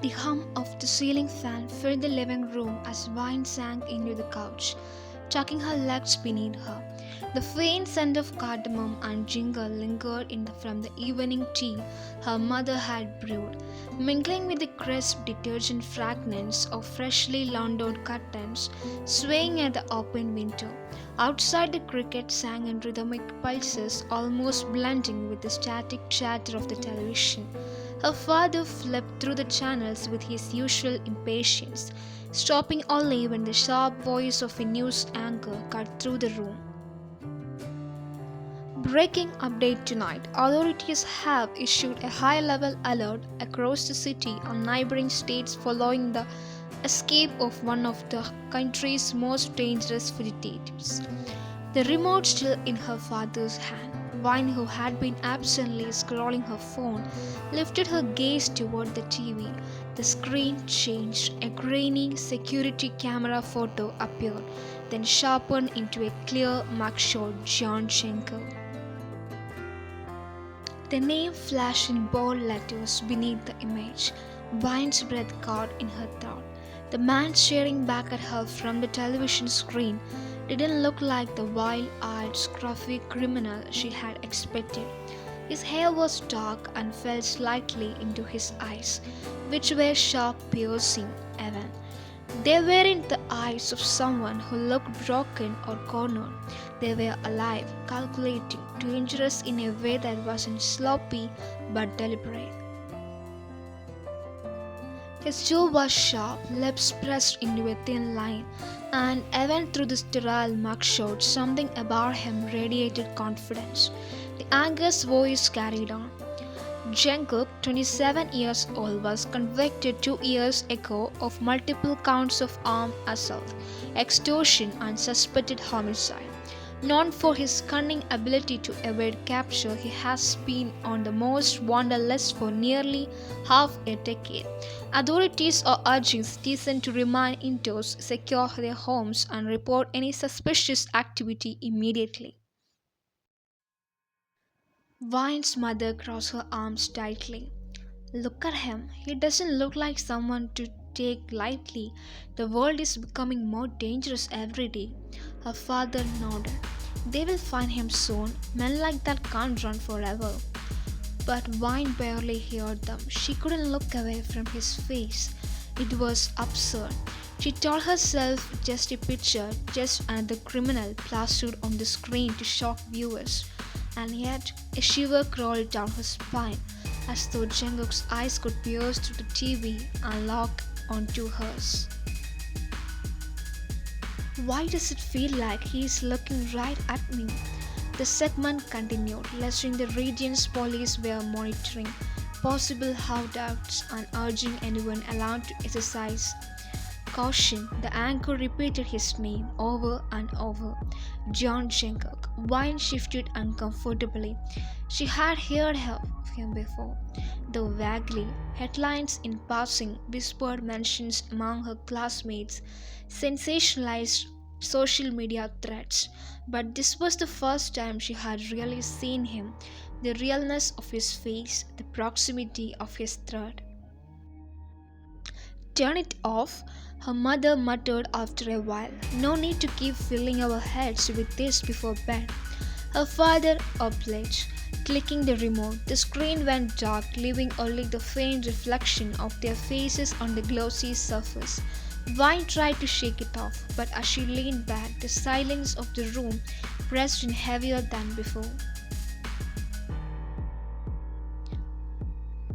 The hum of the ceiling fan filled the living room as Vine sank into the couch, tucking her legs beneath her. The faint scent of cardamom and ginger lingered from the evening tea her mother had brewed, mingling with the crisp detergent fragrance of freshly laundered curtains swaying at the open window. Outside, the cricket sang in rhythmic pulses, almost blending with the static chatter of the television. Her father flipped through the channels with his usual impatience, stopping only when the sharp voice of a news anchor cut through the room. Breaking update tonight. Authorities have issued a high level alert across the city on neighboring states following the escape of one of the country's most dangerous fugitives. The remote still in her father's hand. Vine, who had been absently scrolling her phone, lifted her gaze toward the TV. The screen changed. A grainy security camera photo appeared, then sharpened into a clear mugshot Jungkook. The name flashed in bold letters beneath the image. Vine's breath caught in her throat. The man staring back at her from the television screen didn't look like the wild-eyed, scruffy criminal she had expected. His hair was dark and fell slightly into his eyes, which were sharp, piercing, even. They weren't the eyes of someone who looked broken or cornered. They were alive, calculating, dangerous in a way that wasn't sloppy but deliberate. His jaw was sharp, lips pressed into a thin line, and even through the sterile mugshot, something about him radiated confidence. The anger's voice carried on. Jungkook, 27 years old, was convicted 2 years ago of multiple counts of armed assault, extortion, and suspected homicide. Known for his cunning ability to evade capture, he has been on the most wanted list for nearly half a decade. Authorities are urging citizens to remain indoors, secure their homes, and report any suspicious activity immediately. Vine's mother crossed her arms tightly. Look at him. He doesn't look like someone to take lightly. The world is becoming more dangerous every day. Her father nodded. They will find him soon. Men like that can't run forever. But Vine barely heard them. She couldn't look away from his face. It was absurd. She told herself just a picture, just another criminal plastered on the screen to shock viewers. And yet, a shiver crawled down her spine, as though Jungkook's eyes could pierce through the TV and lock onto hers. Why does it feel like he is looking right at me? The segment continued, listing the region's police were monitoring possible holdouts and urging anyone allowed to exercise caution. The anchor repeated his name over and over. John Jungkook. Vine shifted uncomfortably. She had heard of him before, though vaguely. Headlines in passing, whispered mentions among her classmates, sensationalized social media threads. But this was the first time she had really seen him, the realness of his face, the proximity of his threat. Turn it off, her mother muttered after a while. No need to keep filling our heads with this before bed. Her father obliged, clicking the remote. The screen went dark, leaving only the faint reflection of their faces on the glossy surface. Vine tried to shake it off, but as she leaned back, the silence of the room pressed in heavier than before.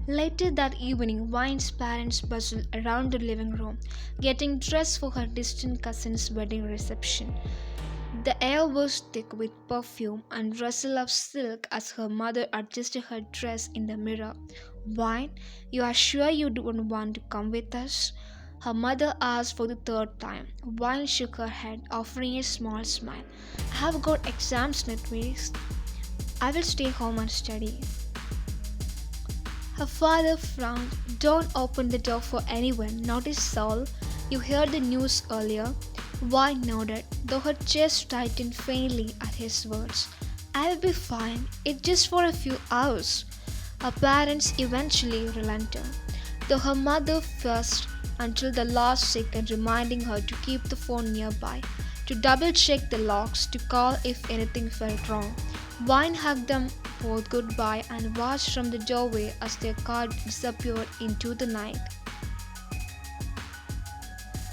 Later that evening, Vine's parents bustled around the living room, getting dressed for her distant cousin's wedding reception. The air was thick with perfume and rustle of silk as her mother adjusted her dress in the mirror. Vine, you are sure you don't want to come with us? Her mother asked for the third time. Vine shook her head, offering a small smile. I have got exams next week. I will stay home and study. Her father frowned. Don't open the door for anyone, not a soul. You heard the news earlier. Vine nodded, though her chest tightened faintly at his words. I'll be fine. It's just for a few hours. Her parents eventually relented. though her mother fussed until the last second, reminding her to keep the phone nearby, to double check the locks, to call if anything felt wrong. Vine hugged them both goodbye and watched from the doorway as their car disappeared into the night.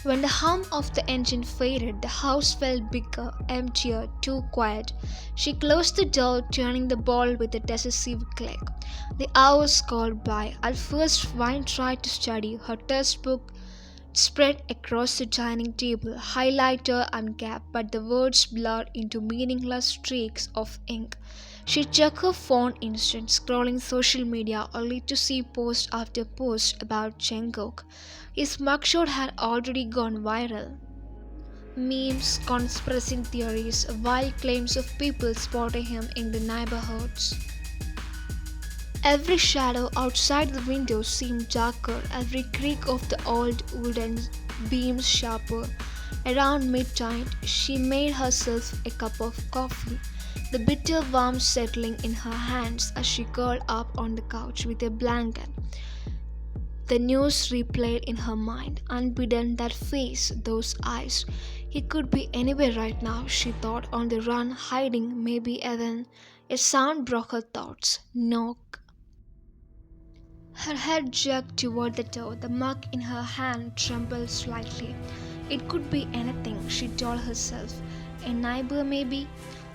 When the hum of the engine faded, the house felt bigger, emptier, too quiet. She closed the door, turning the ball with a decisive click. The hours crawled by. At first, Vine tried to study. Her textbook spread across the dining table, highlighter and cap, but the words blurred into meaningless streaks of ink. She checked her phone instant, scrolling social media only to see post after post about Jungkook. His mugshot had already gone viral. Memes, conspiracy theories, wild claims of people spotting him in the neighborhoods. Every shadow outside the window seemed darker, every creak of the old wooden beams sharper. Around midnight, she made herself a cup of coffee, the bitter warmth settling in her hands as she curled up on the couch with a blanket. The news replayed in her mind, unbidden, that face, those eyes. He could be anywhere right now, she thought, on the run, hiding, maybe even. A sound broke her thoughts. Knock. Her head jerked toward the door. The mug in her hand trembled slightly. It could be anything, she told herself. A neighbor, maybe,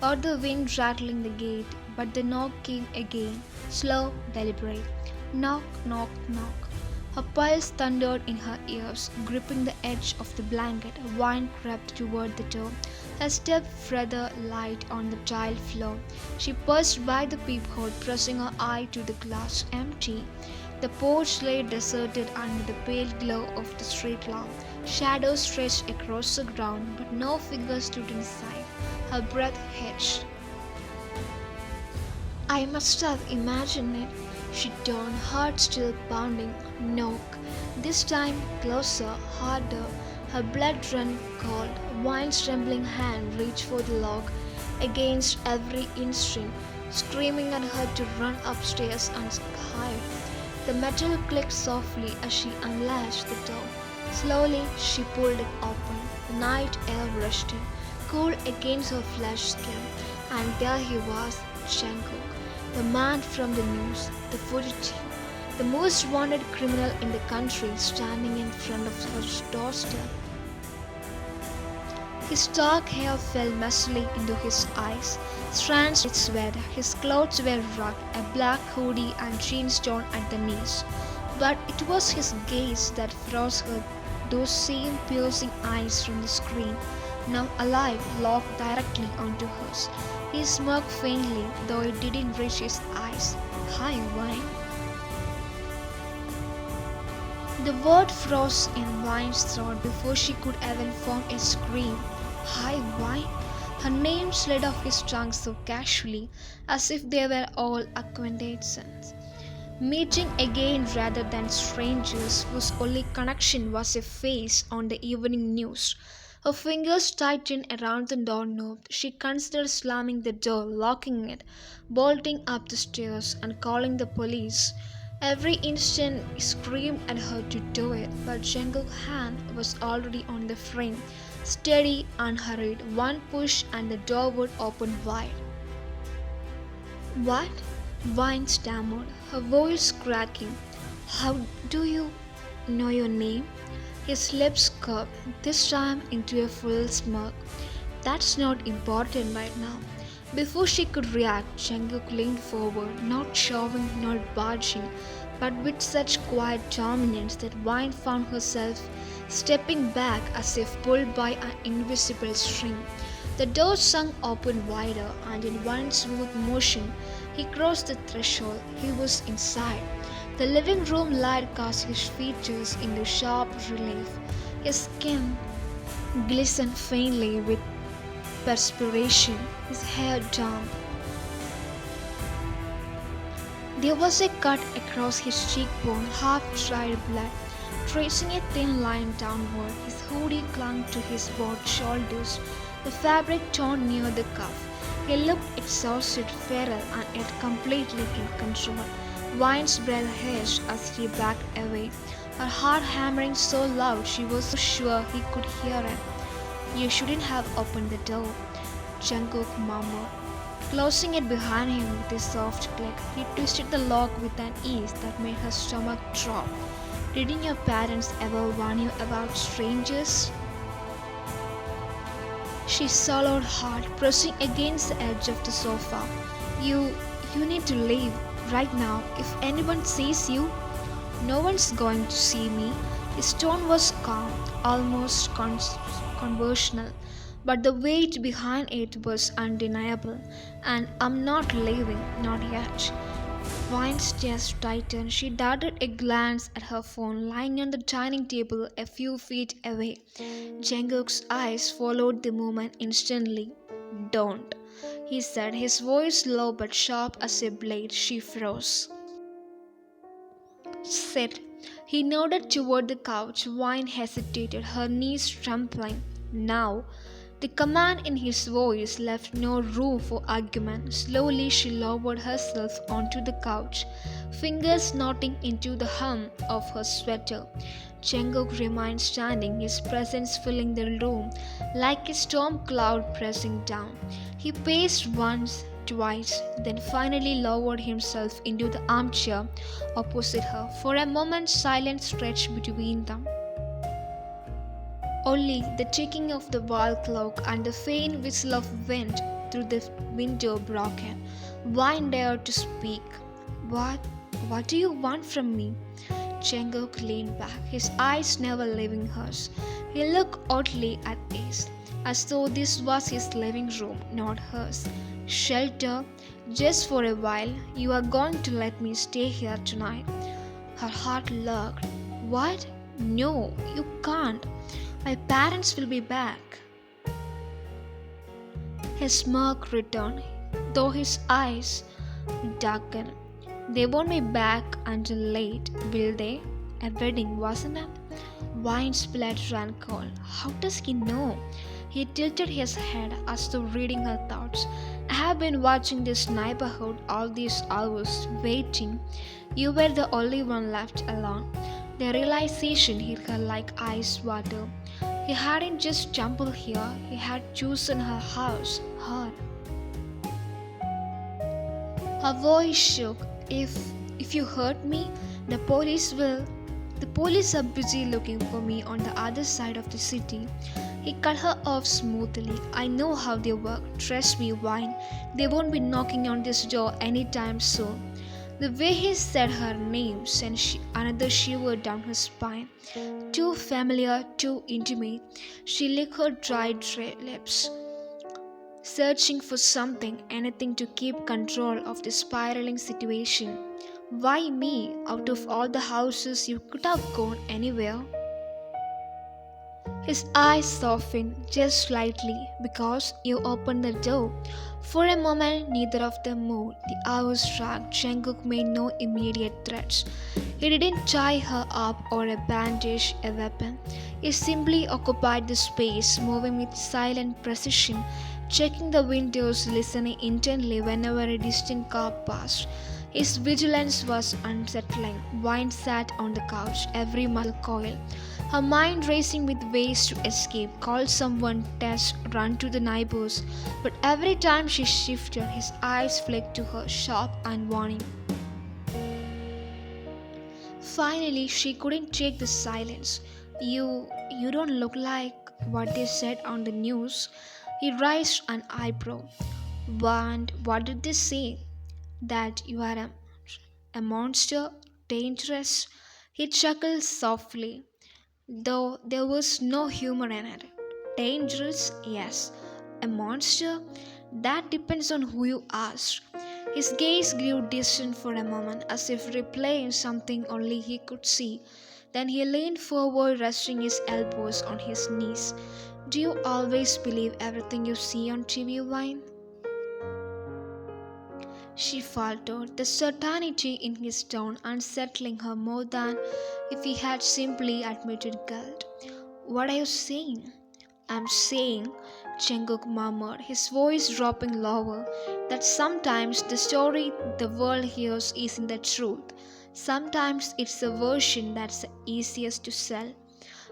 or the wind rattling the gate. But the knock came again, slow, deliberate. Knock, knock, knock. Her pulse thundered in her ears, gripping the edge of the blanket. Wine crept toward the door, her step further light on the tiled floor. She paused by the peephole, pressing her eye to the glass. Empty. The porch lay deserted under the pale glow of the street lamp. Shadows stretched across the ground, but no figure stood inside. Her breath hitched. I must have imagined it. She turned, heart still pounding. Knock. This time closer, harder. Her blood ran cold. Wine's trembling hand reached for the lock against every instinct, screaming at her to run upstairs and hide. The metal clicked softly as she unlatched the door. Slowly she pulled it open. The night air rushed in, cool against her flesh skin, and there he was, Jungkook, the man from the news, the fugitive, the most wanted criminal in the country, standing in front of her doorstep. His dark hair fell messily into his eyes, strands of sweat. His clothes were rugged, a black hoodie and jeans torn at the knees. But it was his gaze that froze her, those same piercing eyes from the screen, now alive, locked directly onto hers. He smirked faintly, though it didn't reach his eyes. Hi, Wine. The word froze in Wine's throat before she could even form a scream. Hi, Wine. Her name slid off his tongue so casually, as if they were all acquaintances, meeting again rather than strangers whose only connection was a face on the evening news. Her fingers tightened around the doorknob. She considered slamming the door, locking it, bolting up the stairs, and calling the police. Every instant screamed at her to do it, but Jungkook's hand was already on the frame, steady, unhurried. One push and the door would open wide. What? Vine stammered, her voice cracking. How do you know your name? His lips curved, this time into a full smirk. That's not important right now. Before she could react, Jungkook leaned forward, not shoving, not barging, but with such quiet dominance that Vine found herself stepping back as if pulled by an invisible string. The door swung open wider, and in one smooth motion, he crossed the threshold. He was inside. The living room light cast his features into sharp relief. His skin glistened faintly with perspiration, his hair damp. There was a cut across his cheekbone, half-dried blood, tracing a thin line downward. His hoodie clung to his broad shoulders, the fabric torn near the cuff. He looked exhausted, feral, and yet completely in control. Wine's breath hissed as he backed away, her heart hammering so loud she was sure he could hear it. You shouldn't have opened the door, Jungkook murmured, closing it behind him with a soft click. He twisted the lock with an ease that made her stomach drop. Didn't your parents ever warn you about strangers? She swallowed hard, pressing against the edge of the sofa. You you need to leave right now. If anyone sees you, no one's going to see me. His tone was calm, almost conversational, but the weight behind it was undeniable. And I'm not leaving, not yet. Vine's chest tightened. She darted a glance at her phone lying on the dining table a few feet away. Jungkook's eyes followed the movement instantly. Don't, he said, his voice low but sharp as a blade. She froze. Sit. He nodded toward the couch. Vine hesitated, her knees trembling. Now. The command in his voice left no room for argument. Slowly she lowered herself onto the couch, fingers knotting into the hem of her sweater. Jungkook remained standing, his presence filling the room like a storm cloud pressing down. He paced once, twice, then finally lowered himself into the armchair opposite her. For a moment silence stretched between them. Only the ticking of the wall clock and the faint whistle of wind through the window broke in. Wine dared to speak. What? What do you want from me? Jungkook leaned back, his eyes never leaving hers. He looked oddly at Ace, as though this was his living room, not hers. Shelter, just for a while. You are going to let me stay here tonight. Her heart lurked. What? No, you can't. My parents will be back. His smirk returned, though his eyes darkened. They won't be back until late, will they? A wedding, wasn't it? Wine's blood ran cold. How does he know? He tilted his head as though reading her thoughts. I have been watching this neighborhood all these hours, waiting. You were the only one left alone. The realization hit her like ice water. He hadn't just stumbled here, he had chosen her house, her. Her voice shook. If you hurt me, the police will. The police are busy looking for me on the other side of the city. He cut her off smoothly. I know how they work. Trust me, Wine. They won't be knocking on this door anytime soon. The way he said her name sent another shiver down her spine. Too familiar, too intimate. She licked her dried lips, searching for something, anything to keep control of the spiraling situation. Why me? Out of all the houses, you could have gone anywhere. His eyes softened just slightly because you opened the door. For a moment, neither of them moved. The hours dragged. Jungkook made no immediate threats. He didn't tie her up or bandage a weapon. He simply occupied the space, moving with silent precision, checking the windows, listening intently whenever a distant car passed. His vigilance was unsettling. Wine sat on the couch, every muscle coiled, her mind racing with ways to escape, call someone, test, run to the neighbors. But every time she shifted, his eyes flicked to her, sharp and warning. Finally, she couldn't take the silence. You don't look like what they said on the news. He raised an eyebrow. What did they say? That you are a monster, dangerous. He chuckled softly, though there was no humor in it. Dangerous, yes. A monster? That depends on who you ask. His gaze grew distant for a moment, as if replaying something only he could see. Then he leaned forward, resting his elbows on his knees. Do you always believe everything you see on TV, Wine? She faltered, the certainty in his tone unsettling her more than if he had simply admitted guilt. What are you saying? I'm saying, Jungkook murmured, his voice dropping lower, that sometimes the story the world hears isn't the truth. Sometimes it's the version that's the easiest to sell.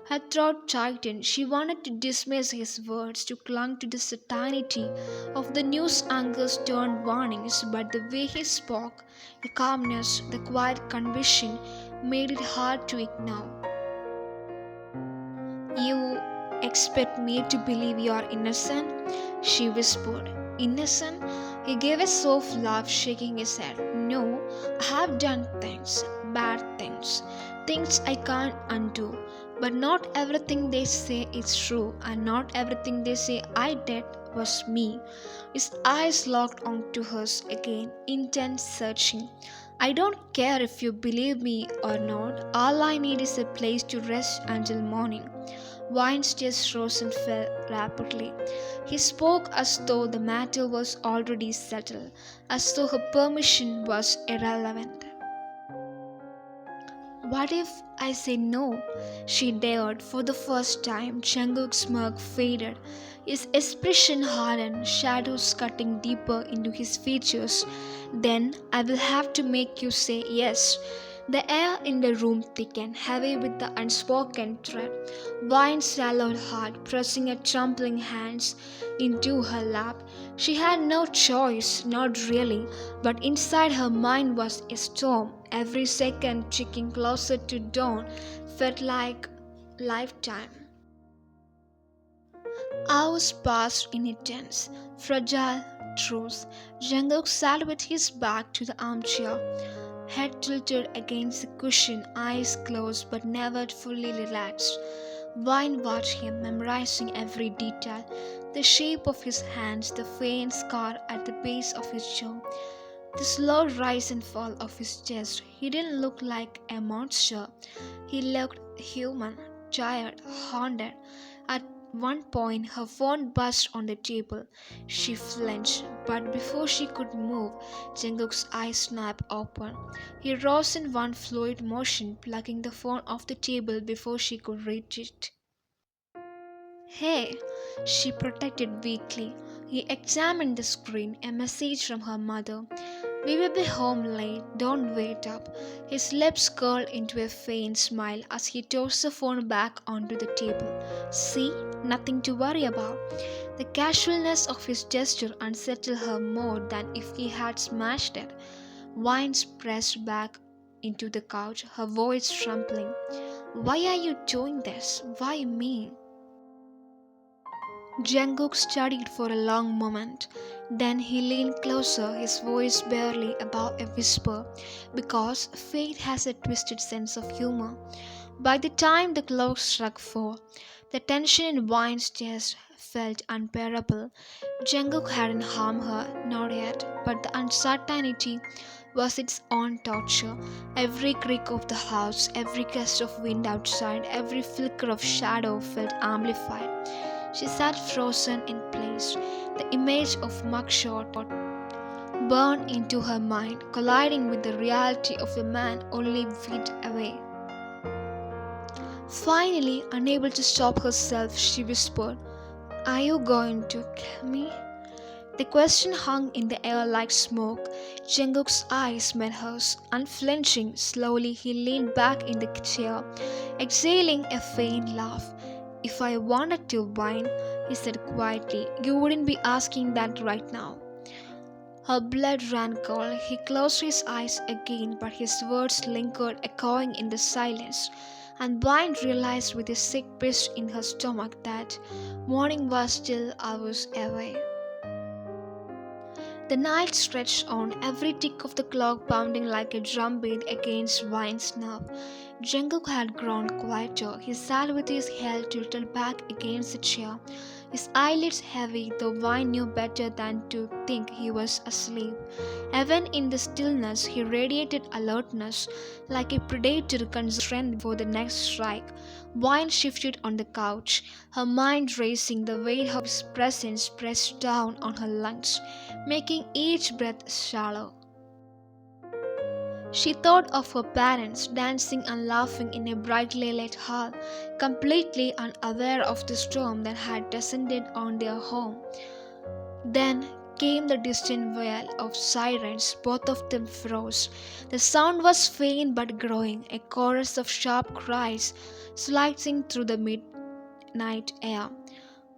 Her throat tightened. She wanted to dismiss his words, to cling to the certainty of the news anchor's stern warnings, but the way he spoke, the calmness, the quiet conviction, made it hard to ignore. You expect me to believe you are innocent? She whispered. Innocent? He gave a soft laugh, shaking his head. No, I have done things, bad things, things I can't undo. But not everything they say is true, and not everything they say I did was me. His eyes locked onto hers again, intense, searching. I don't care if you believe me or not. All I need is a place to rest until morning. Wine's tears rose and fell rapidly. He spoke as though the matter was already settled, as though her permission was irrelevant. What if I say no? She dared. For the first time, Jungkook's smirk faded. His expression hardened, shadows cutting deeper into his features. Then I will have to make you say yes. The air in the room thickened, heavy with the unspoken threat. Wine swallowed hard, pressing her trembling hands into her lap. She had no choice, not really, but inside her mind was a storm. Every second ticking closer to dawn felt like lifetime. Hours passed in a tense, fragile truce. Jungkook sat with his back to the armchair, head tilted against the cushion, eyes closed but never fully relaxed. Wine watched him, memorizing every detail, the shape of his hands, the faint scar at the base of his jaw, the slow rise and fall of his chest. He didn't look like a monster. He looked human, tired, haunted. At one point, her phone buzzed on the table. She flinched, but before she could move, Jungkook's eyes snapped open. He rose in one fluid motion, plucking the phone off the table before she could reach it. Hey, she protested weakly. He examined the screen, a message from her mother. We will be home late, don't wait up. His lips curled into a faint smile as he tossed the phone back onto the table. See, nothing to worry about. The casualness of his gesture unsettled her more than if he had smashed it. Vines pressed back into the couch, her voice trembling. Why are you doing this? Why me? Jungkook studied for a long moment. Then he leaned closer, his voice barely above a whisper, because fate has a twisted sense of humor. By the time the clock struck 4, the tension in Wine's chest felt unbearable. Jungkook hadn't harmed her, not yet, but the uncertainty was its own torture. Every creak of the house, every gust of wind outside, every flicker of shadow felt amplified. She sat frozen in place. The image of mugshot burned into her mind, colliding with the reality of a man only feet away. Finally, unable to stop herself, she whispered, Are you going to kill me? The question hung in the air like smoke. Jungkook's eyes met hers. Unflinching, slowly he leaned back in the chair, exhaling a faint laugh. If I wanted to whine, he said quietly, you wouldn't be asking that right now. Her blood ran cold. He closed his eyes again, but his words lingered, echoing in the silence. And Wine realized with a sick twist in her stomach that morning was still hours away. The night stretched on, every tick of the clock pounding like a drumbeat against Wine's nerve. Jungkook had grown quieter. He sat with his head tilted back against the chair, his eyelids heavy, though Wine knew better than to think he was asleep. Even in the stillness, he radiated alertness, like a predator conserving strength before the next strike. Wine shifted on the couch, her mind racing, the weight of his presence pressed down on her lungs, making each breath shallow. She thought of her parents dancing and laughing in a brightly lit hall, completely unaware of the storm that had descended on their home. Then came the distant wail of sirens. Both of them froze. The sound was faint but growing, a chorus of sharp cries slicing through the midnight air.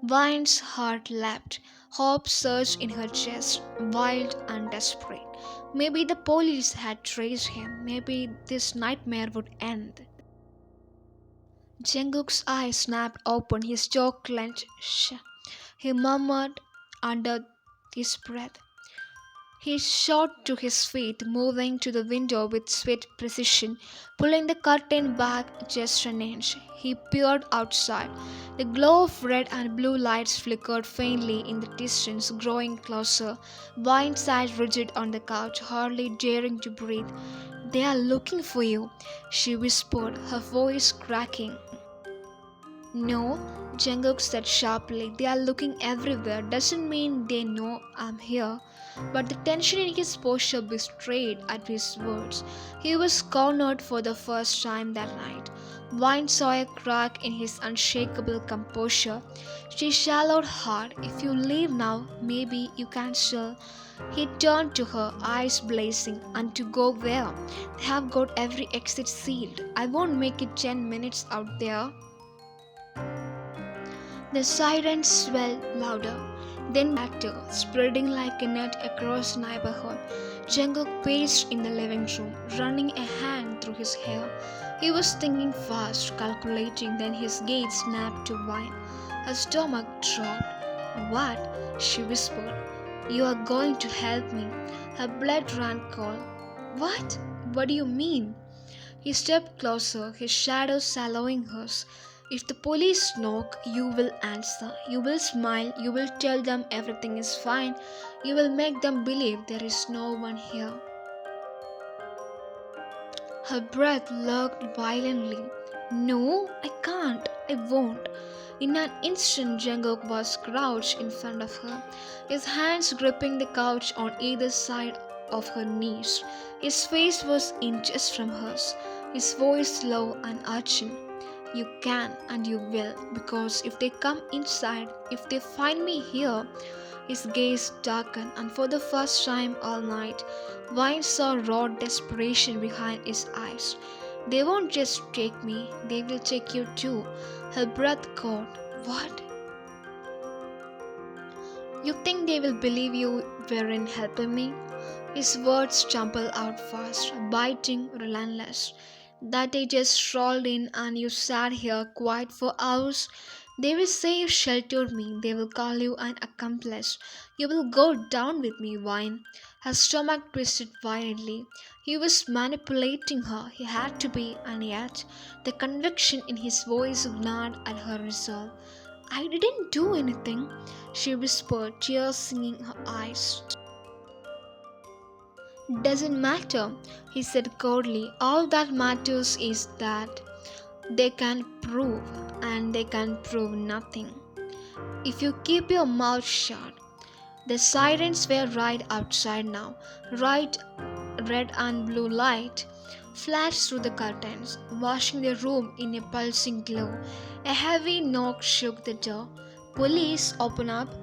Vine's heart leapt. Hope surged in her chest, wild and desperate. Maybe the police had traced him. Maybe this nightmare would end. Jungkook's eyes snapped open, his jaw clenched. He murmured under his breath. He shot to his feet, moving to the window with swift precision, pulling the curtain back just an inch. He peered outside. The glow of red and blue lights flickered faintly in the distance, growing closer. Vine sat rigid on the couch, hardly daring to breathe. "They are looking for you," she whispered, her voice cracking. "No," Jungkook said sharply. "They are looking everywhere. Doesn't mean they know I'm here." But the tension in his posture betrayed at his words. He was cornered for the first time that night. Vine saw a crack in his unshakable composure. She swallowed hard. "If you leave now, maybe you can still." He turned to her, eyes blazing. "And to go where? They have got every exit sealed. I won't make it 10 minutes out there." The sirens swelled louder, then louder, spreading like a net across the neighborhood. Jungkook paced in the living room, running a hand through his hair. He was thinking fast, calculating, then his gaze snapped to Vine. Her stomach dropped. "What?" she whispered. "You are going to help me." Her blood ran cold. "What? What do you mean?" He stepped closer, his shadow swallowing hers. "If the police knock, you will answer. You will smile. You will tell them everything is fine. You will make them believe there is no one here." Her breath lurked violently. "No, I can't. I won't." In an instant, Jungkook was crouched in front of her, his hands gripping the couch on either side of her knees. His face was inches from hers, his voice low and urgent. "You can and you will, because if they come inside, if they find me here." His gaze darkened, and for the first time all night, Vine saw raw desperation behind his eyes. "They won't just take me, they will take you too." Her breath caught. "What? You think they will believe you weren't helping me?" His words jumbled out fast, biting, relentless. "That they just strolled in and you sat here quiet for hours? They will say you sheltered me. They will call you an accomplice. You will go down with me, Vine." Her stomach twisted violently. He was manipulating her. He had to be, and yet the conviction in his voice gnawed at her resolve. "I didn't do anything," she whispered, tears singing her eyes. "Doesn't matter," he said coldly. "All that matters is that they can prove, and they can prove nothing if you keep your mouth shut." The sirens were right outside now. Right, red and blue light flashed through the curtains, washing the room in a pulsing glow. A heavy knock shook the door. "Police, open up."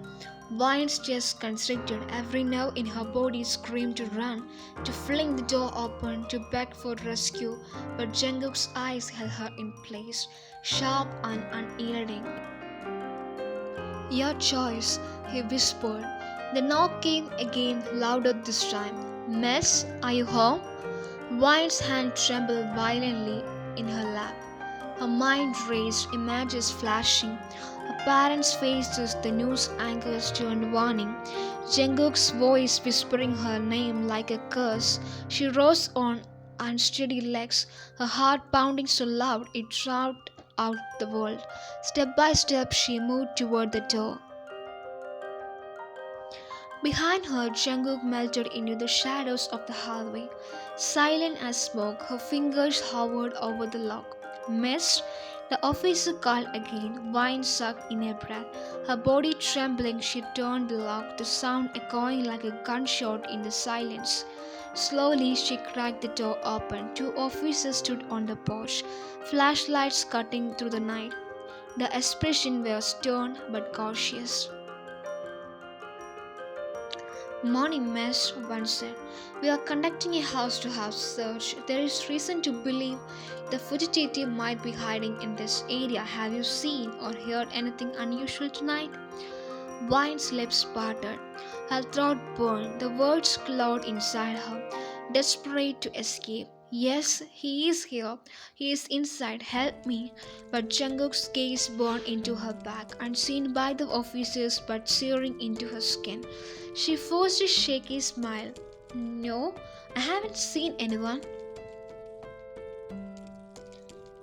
Vine's chest constricted, every nerve in her body screamed to run, to fling the door open, to beg for rescue, but Jungkook's eyes held her in place, sharp and unyielding. "Your choice," he whispered. The knock came again, louder this time. "Miss, are you home?" Vine's hand trembled violently in her lap. Her mind raced, images flashing. Her parents' faces, the news anchors turned warning. Jungkook's voice whispering her name like a curse. She rose on unsteady legs, her heart pounding so loud it drowned out the world. Step by step, she moved toward the door. Behind her, Jungkook melted into the shadows of the hallway. Silent as smoke, her fingers hovered over the lock. "Miss?" The officer called again. Vine sucked in a breath. Her body trembling, she turned the lock, the sound echoing like a gunshot in the silence. Slowly, she cracked the door open. Two officers stood on the porch, flashlights cutting through the night. The expression was stern but cautious. Morning, miss, one said. We are conducting a house to house search. There is reason to believe the fugitive might be hiding in this area. Have you seen or heard anything unusual tonight? Wine's lips parted. Her throat burned. The words clawed inside her, desperate to escape. Yes, he is here. He is inside. Help me. But Jungkook's gaze burned into her back, unseen by the officers but searing into her skin. She forced a shaky smile. No, I haven't seen anyone.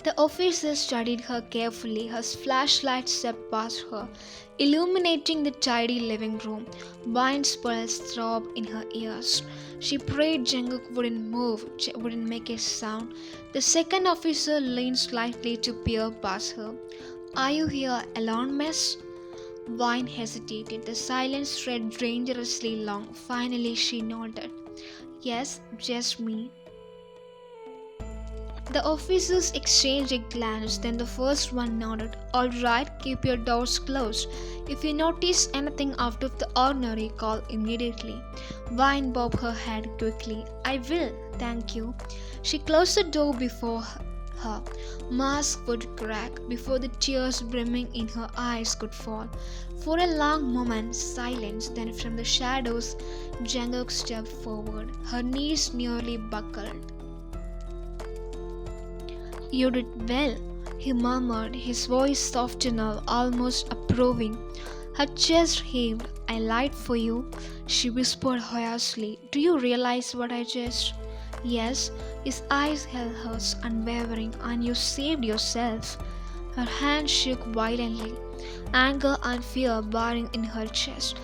The officer studied her carefully. Her flashlight swept past her, illuminating the tidy living room. Wine's pulse throbbed in her ears. She prayed Jungkook wouldn't move, wouldn't make a sound. The second officer leaned slightly to peer past her. Are you here alone, miss? Wine hesitated. The silence stretched dangerously long. Finally, she nodded. Yes, just me. The officers exchanged a glance, then the first one nodded. All right, keep your doors closed. If you notice anything out of the ordinary, call immediately. Vine bobbed her head quickly. I will, thank you. She closed the door before her. Mask would crack before the tears brimming in her eyes could fall. For a long moment, silence. Then from the shadows, Jungkook stepped forward. Her knees nearly buckled. You did well, he murmured, his voice soft enough, almost approving. Her chest heaved. I lied for you, she whispered hoarsely. Do you realize what I just? Yes, his eyes held hers, unwavering, and you saved yourself. Her hand shook violently, anger and fear barring in her chest.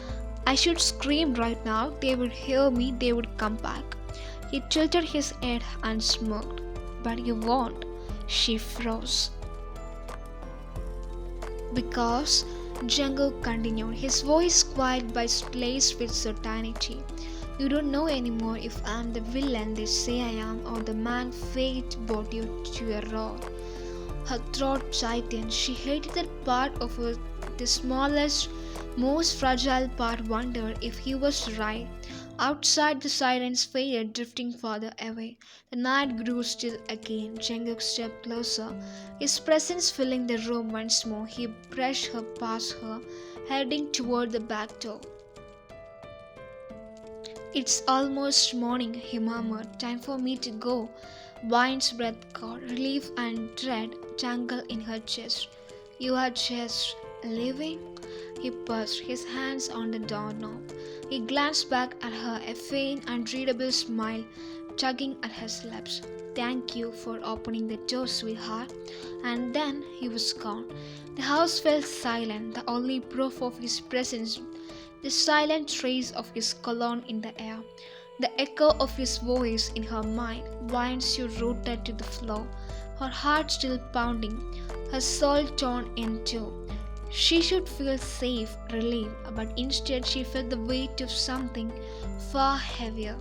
I should scream right now, they would hear me, they would come back. He tilted his head and smirked. But you won't. She froze. Because, Jungkook continued, his voice quiet but laced with certainty. You don't know anymore if I am the villain they say I am or the man fate brought you to a roar. Her throat tightened. She hated that part of her, the smallest, most fragile part wondered if he was right. Outside, the silence faded, drifting farther away. The night grew still again. Jungkook stepped closer, his presence filling the room once more. He brushed her past her, heading toward the back door. It's almost morning, he murmured. Time for me to go. Wine's breath caught. Relief and dread tangled in her chest. You are just leaving? He paused, his hands on the doorknob. He glanced back at her, a faint, unreadable smile tugging at his lips. Thank you for opening the door, sweetheart. And then he was gone. The house fell silent, the only proof of his presence, the silent trace of his cologne in the air, the echo of his voice in her mind. Once she rooted to the floor, her heart still pounding, her soul torn in two. She should feel safe, relieved, but instead she felt the weight of something far heavier.